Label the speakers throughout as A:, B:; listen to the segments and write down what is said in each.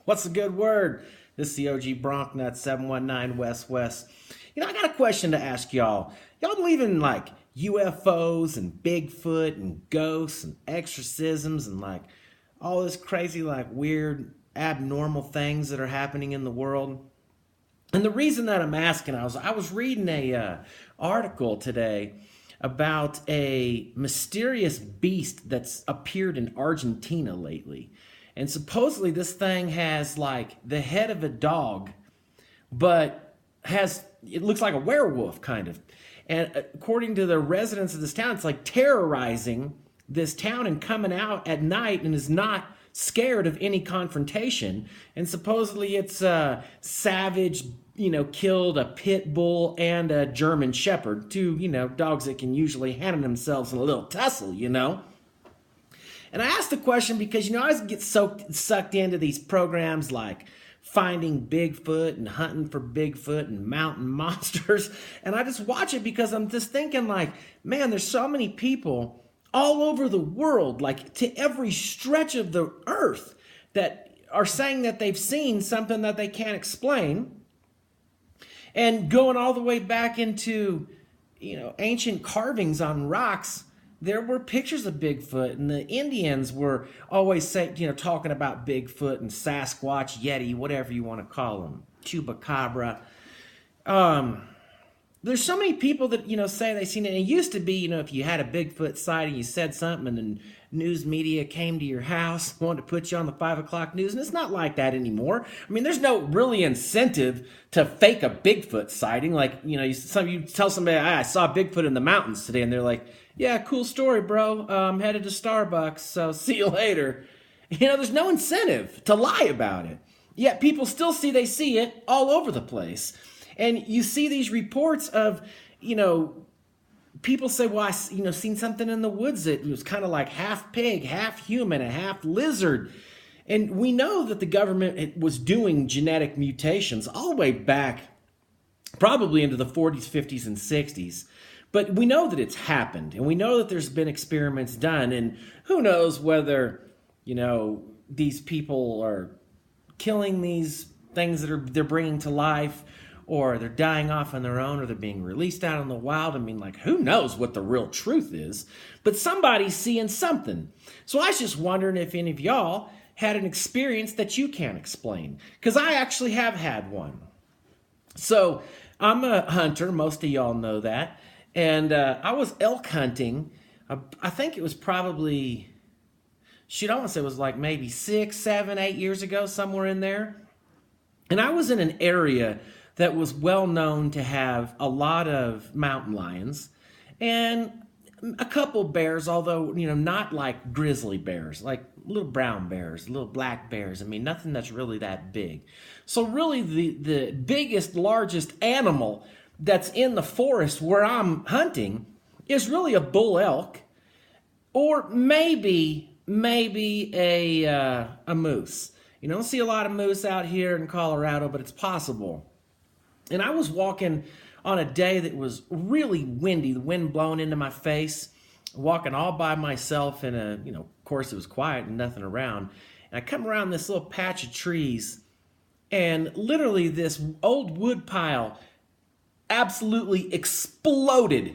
A: What's the good word? This is the OG Bronknut 719 West West. I got a question to ask y'all. Y'all believe in like UFOs and Bigfoot and ghosts and exorcisms and like all this crazy, like weird, abnormal things that are happening in the world? And the reason that I'm asking, I was reading a article today about a mysterious beast that's appeared in Argentina lately. And supposedly this thing has like the head of a dog, but it looks like a werewolf kind of. And according to the residents of this town, it's like terrorizing this town and coming out at night and is not scared of any confrontation. And supposedly it's savage, killed a pit bull and a German shepherd, two, dogs that can usually handle themselves in a little tussle. And I asked the question because, I always get sucked into these programs like Finding Bigfoot and Hunting for Bigfoot and Mountain Monsters. And I just watch it because I'm just thinking like, man, there's so many people all over the world, like to every stretch of the earth, that are saying that they've seen something that they can't explain. And going all the way back into, ancient carvings on rocks, there were pictures of Bigfoot, and the Indians were always talking about Bigfoot and Sasquatch, Yeti, whatever you want to call them, Chupacabra. There's so many people that, say they've seen it. And it used to be, if you had a Bigfoot sighting, you said something and the news media came to your house, wanted to put you on the 5 o'clock news. And it's not like that anymore. I mean, there's no really incentive to fake a Bigfoot sighting. Like, you tell somebody, I saw Bigfoot in the mountains today. And they're like, yeah, cool story, bro. I'm headed to Starbucks, so see you later. There's no incentive to lie about it. Yet people still they see it all over the place. And you see these reports of, people say, well, seen something in the woods that was kind of like half pig, half human, and half lizard. And we know that the government was doing genetic mutations all the way back probably into the 40s, 50s, and 60s. But we know that it's happened, and we know that there's been experiments done, and who knows whether, these people are killing these things that they're bringing to life, or they're dying off on their own, or they're being released out in the wild. I mean, like, who knows what the real truth is? But somebody's seeing something. So I was just wondering if any of y'all had an experience that you can't explain, because I actually have had one. So I'm a hunter. Most of y'all know that. And I was elk hunting. I think it was probably, I want to say it was like maybe 6, 7, 8 years ago, somewhere in there. And I was in an area that was well known to have a lot of mountain lions and a couple bears, although, not like grizzly bears, like little brown bears, little black bears. I mean, nothing that's really that big. So really the biggest, largest animal that's in the forest where I'm hunting is really a bull elk, or maybe a moose. You don't see a lot of moose out here in Colorado, but it's possible. And I was walking on a day that was really windy, the wind blowing into my face, walking all by myself in of course it was quiet and nothing around. And I come around this little patch of trees, and literally this old wood pile absolutely exploded.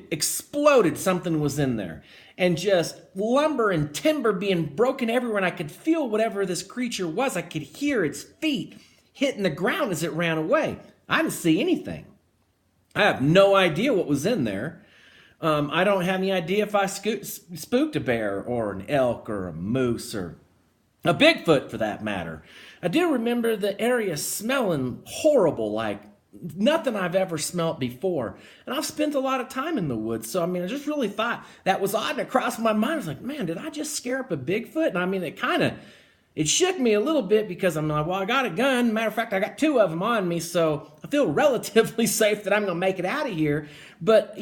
A: Something was in there. And just lumber and timber being broken everywhere. And I could feel whatever this creature was. I could hear its feet hitting the ground as it ran away. I didn't see anything. I have no idea what was in there. I don't have any idea if I spooked a bear or an elk or a moose or a Bigfoot for that matter. I do remember the area smelling horrible, like nothing I've ever smelt before. And I've spent a lot of time in the woods. So, I just really thought that was odd. And it crossed my mind. I was like, man, did I just scare up a Bigfoot? And it shook me a little bit because I'm like, well, I got a gun. Matter of fact, I got 2 of them on me. So I feel relatively safe that I'm going to make it out of here. But,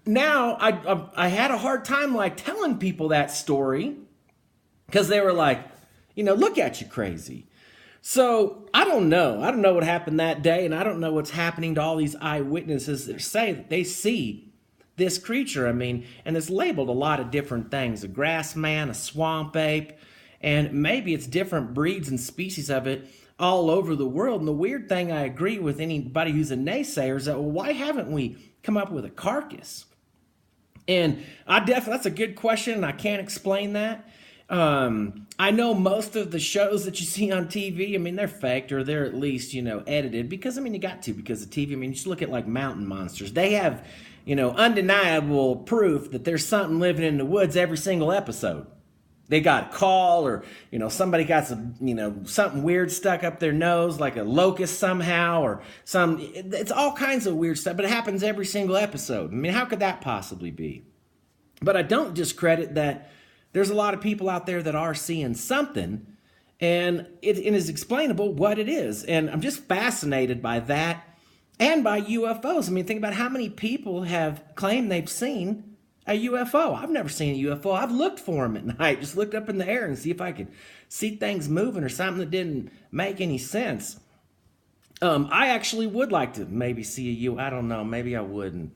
A: now I had a hard time like telling people that story because they were like, look at you crazy. So I don't know. I don't know what happened that day, and I don't know what's happening to all these eyewitnesses that say that they see this creature. And it's labeled a lot of different things: a grass man, a swamp ape, And maybe it's different breeds and species of it all over the world. And the weird thing, I agree with anybody who's a naysayer, is that, well, why haven't we come up with a carcass? And that's a good question, and I can't explain that. I know most of the shows that you see on TV, I mean, they're faked, or they're at least, edited, because, I mean, you got to, because of TV. I mean, just look at, like, mountain monsters. They have, undeniable proof that there's something living in the woods every single episode. They got a call, or, somebody got some, something weird stuck up their nose, like a locust somehow, or it's all kinds of weird stuff, but it happens every single episode. I mean, how could that possibly be? But I don't discredit that there's a lot of people out there that are seeing something, and it is explainable what it is. And I'm just fascinated by that and by UFOs. I mean, think about how many people have claimed they've seen a UFO. I've never seen a UFO. I've looked for them at night, just looked up in the air and see if I could see things moving or something that didn't make any sense. I actually would like to maybe see a UFO. I don't know. Maybe I wouldn't.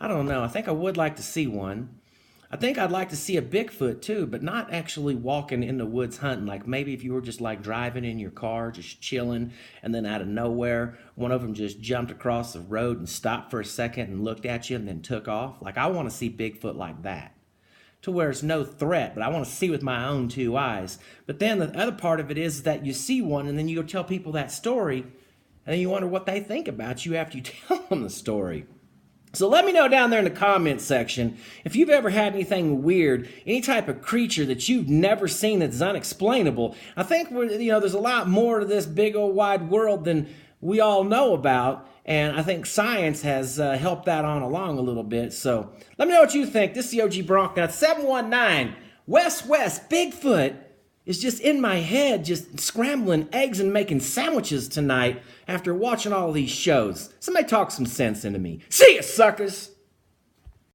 A: I don't know. I think I would like to see one. I think I'd like to see a Bigfoot too, but not actually walking in the woods hunting. Like maybe if you were just like driving in your car, just chilling, and then out of nowhere, one of them just jumped across the road and stopped for a second and looked at you and then took off. Like I want to see Bigfoot like that, to where it's no threat, but I want to see with my own two eyes. But then the other part of it is that you see one and then you go tell people that story, and then you wonder what they think about you after you tell them the story. So let me know down there in the comment section if you've ever had anything weird, any type of creature that you've never seen that's unexplainable. I think there's a lot more to this big old wide world than we all know about, and I think science has helped that on along a little bit. So let me know what you think. This is the OG Bronc. 719 West Bigfoot is just in my head, just scrambling eggs and making sandwiches tonight after watching all these shows. Somebody talk some sense into me. See ya, suckers!